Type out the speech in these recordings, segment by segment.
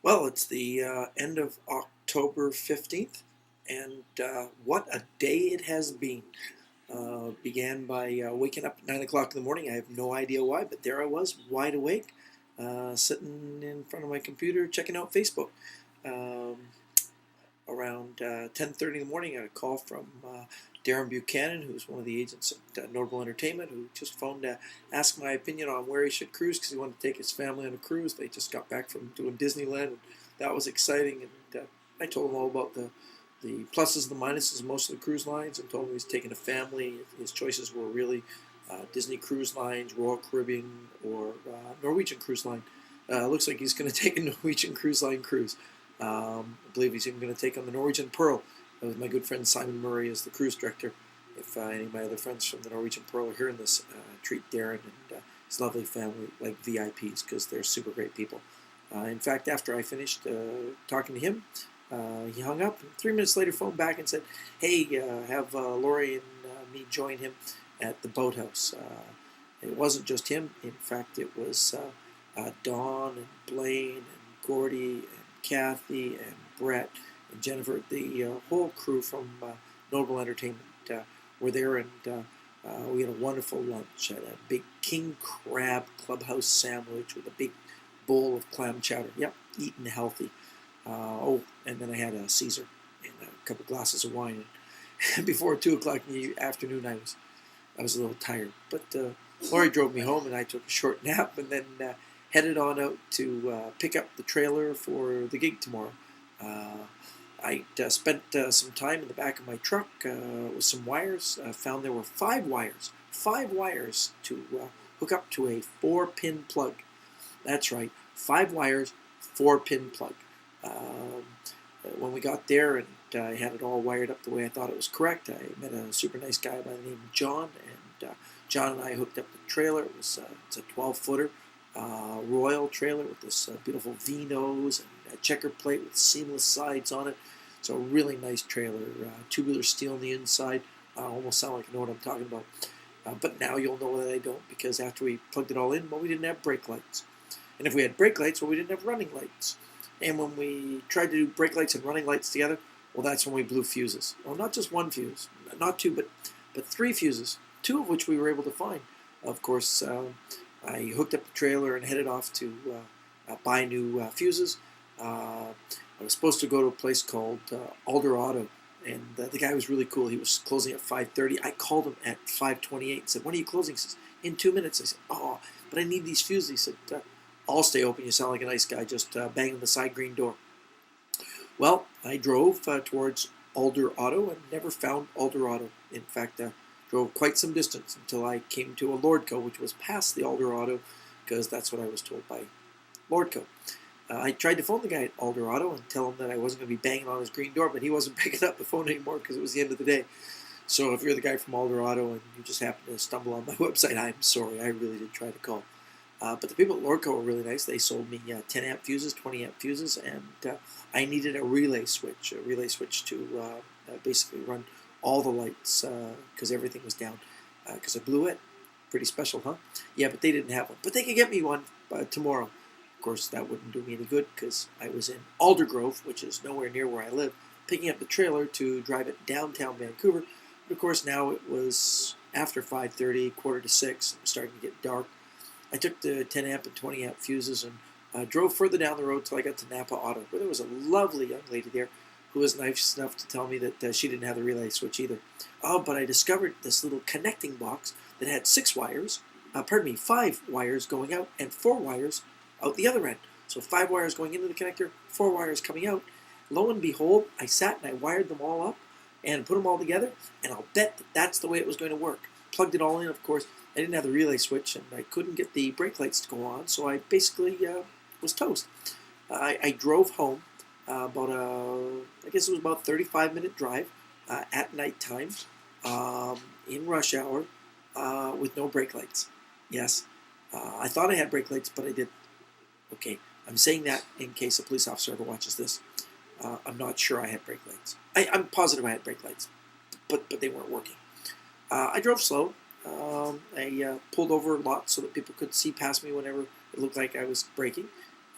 Well, it's the end of October 15th, and what a day it has been. Began by waking up at 9 o'clock in the morning. I have no idea why, but there I was, wide awake, sitting in front of my computer checking out Facebook. Um, Around 10:30 in the morning, I got a call from Darren Buchanan, who's one of the agents at Notable Entertainment, who just phoned to ask my opinion on where he should cruise because he wanted to take his family on a cruise. They just got back from doing Disneyland, and that was exciting. And I told him all about the pluses and the minuses of most of the cruise lines, and told him he was taking a family. His choices were really Disney Cruise Lines, Royal Caribbean, or Norwegian Cruise Line. Looks like he's going to take a Norwegian Cruise Line cruise. I believe he's even going to take on the Norwegian Pearl with my good friend Simon Murray as the cruise director. If any of my other friends from the Norwegian Pearl are hearing this, treat Darren and his lovely family like VIPs because they're super great people. In fact, after I finished talking to him, he hung up. And 3 minutes later, phoned back and said, "Hey, have Lori and me join him at the boathouse." It wasn't just him. In fact, it was Dawn and Blaine and Gordy and Kathy and Brett and Jennifer. The whole crew from Notable Entertainment were there, and we had a wonderful lunch. Had a big king crab clubhouse sandwich with a big bowl of clam chowder. Yep, eating healthy. And then I had a Caesar and a couple glasses of wine. And before 2 o'clock in the afternoon, I was a little tired. But Lori drove me home, and I took a short nap, and then headed on out to pick up the trailer for the gig tomorrow. I spent some time in the back of my truck with some wires. Found there were five wires to hook up to a 4-pin plug. That's right, 5 wires, 4-pin plug. When we got there and I had it all wired up the way I thought it was correct, I met a super nice guy by the name of John, and John and I hooked up the trailer. It's a 12-footer Royal trailer with this beautiful V-nose and a checker plate with seamless sides on it. It's a really nice trailer, tubular steel on the inside. Almost sound like I know what I'm talking about. But now you'll know that I don't, because after we plugged it all in, well, we didn't have brake lights. And if we had brake lights, well, we didn't have running lights. And when we tried to do brake lights and running lights together, well, that's when we blew fuses. Well, not just one fuse, not two, but 3 fuses, 2 of which we were able to find. Of course, I hooked up the trailer and headed off to buy new fuses. I was supposed to go to a place called Alder Auto, and the guy was really cool. He was closing at 5:30. I called him at 5:28 and said, "When are you closing?" He says, "In 2 minutes." I said, "Oh, but I need these fuses." He said, "I'll stay open. You sound like a nice guy. Just bang on the side green door." Well, I drove towards Alder Auto and never found Alder Auto. In fact, drove quite some distance until I came to a Lordco, which was past the Alder Auto, because that's what I was told by Lordco. I tried to phone the guy at Alder Auto and tell him that I wasn't going to be banging on his green door, but he wasn't picking up the phone anymore because it was the end of the day. So if you're the guy from Alder Auto and you just happen to stumble on my website, I'm sorry. I really did try to call. But the people at Lordco were really nice. They sold me 10 amp fuses, 20 amp fuses, and I needed a relay switch to basically run all the lights because everything was down because I blew it. Pretty special, huh? Yeah, but they didn't have one. But they could get me one tomorrow. Of course, that wouldn't do me any good because I was in Aldergrove, which is nowhere near where I live, picking up the trailer to drive it downtown Vancouver. But of course, now it was after 5:30, quarter to 6. It was starting to get dark. I took the 10 amp and 20 amp fuses and drove further down the road till I got to Napa Auto, where there was a lovely young lady there who was nice enough to tell me that she didn't have the relay switch either. Oh, but I discovered this little connecting box that had 5 wires going out and 4 wires out the other end. So 5 wires going into the connector, 4 wires coming out. Lo and behold, I sat and I wired them all up and put them all together, and I'll bet that's the way it was going to work. Plugged it all in, of course. I didn't have the relay switch, and I couldn't get the brake lights to go on, so I basically was toast. I drove home I guess it was about a 35-minute drive at night time in rush hour with no brake lights. Yes, I thought I had brake lights, but I didn't. Okay, I'm saying that in case a police officer ever watches this. I'm not sure I had brake lights. I'm positive I had brake lights, but they weren't working. I drove slow. I pulled over a lot so that people could see past me whenever it looked like I was braking.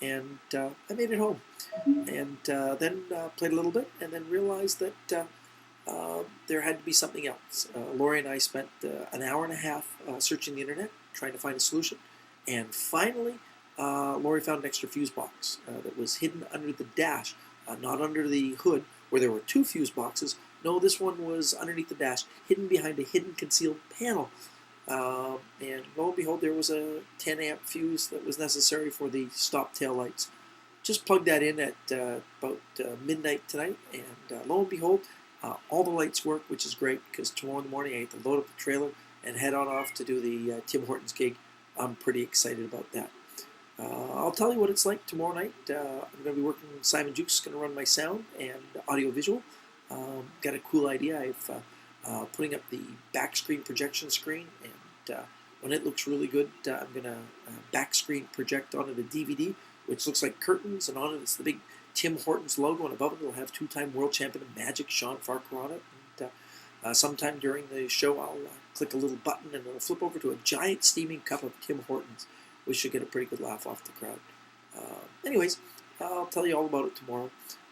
and I made it home. And then played a little bit, and then realized that there had to be something else. Lori and I spent an hour and a half searching the internet, trying to find a solution, and finally, Lori found an extra fuse box that was hidden under the dash, not under the hood, where there were two fuse boxes. No, this one was underneath the dash, hidden behind a hidden concealed panel. And lo and behold, there was a 10 amp fuse that was necessary for the stop tail lights. Just plugged that in at about midnight tonight, and lo and behold, all the lights work, which is great because tomorrow in the morning I get to load up the trailer and head on off to do the Tim Hortons gig. I'm pretty excited about that. I'll tell you what it's like tomorrow night. I'm going to be working. Simon Jukes is going to run my sound and audio visual. Got a cool idea. I've putting up the back screen projection screen, and when it looks really good, I'm going to back screen project onto the DVD, which looks like curtains, and on it it's the big Tim Hortons logo, and above it it'll have two-time world champion of Magic Shawn Farquhar on it. And sometime during the show, I'll click a little button, and it'll flip over to a giant steaming cup of Tim Hortons. We should get a pretty good laugh off the crowd. Anyways, I'll tell you all about it tomorrow.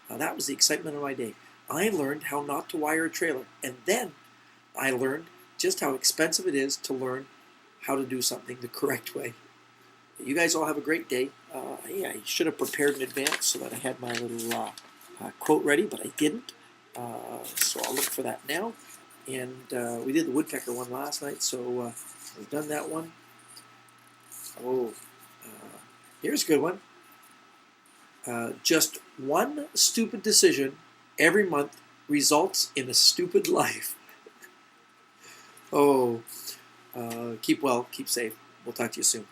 That was the excitement of my day. I learned how not to wire a trailer, and then I learned just how expensive it is to learn how to do something the correct way. You guys all have a great day. Yeah, I should have prepared in advance so that I had my little quote ready, but I didn't. So I'll look for that now. And we did the woodpecker one last night, so we've done that one. Oh, here's a good one. Just one stupid decision every month results in a stupid life. Oh, keep well, keep safe. We'll talk to you soon.